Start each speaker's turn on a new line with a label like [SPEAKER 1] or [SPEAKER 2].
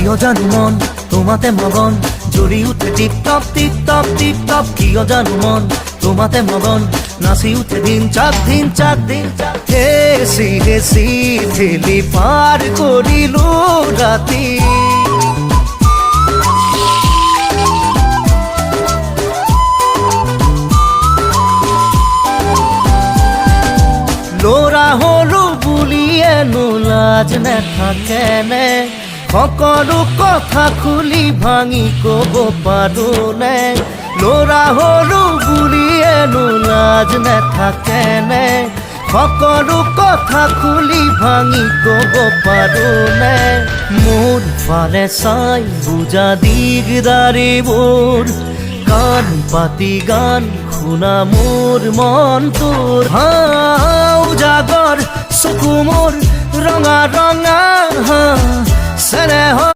[SPEAKER 1] কিয় জানো মন তোমাতে মগন জুৰি উঠে tip top tip top tip top কিয় জানো মন তোমাতে মগন নাচি উঠে দিন চাক দিন চাক দিন হেচি হেচি ঠেলি পাৰ কৰিলো ৰাতি ল'ৰা হলো বুলিয়ে লাজ নাথাকেনে সকলো কথা খুলি ভাঙি ক'ব পাৰোনে ল'ৰা হলো বুলিয়ে লাজ নাথাকেনে সকলো কথা খুলি ভাঙি ক'ব পাৰোনে মোৰ ফালে চাই বুজা দিগদাৰিবোৰ গান পাতি গান শুনা মোৰ মন তোৰ উজাগৰ চকু মোৰ ৰঙা ৰঙা চেনেহৰ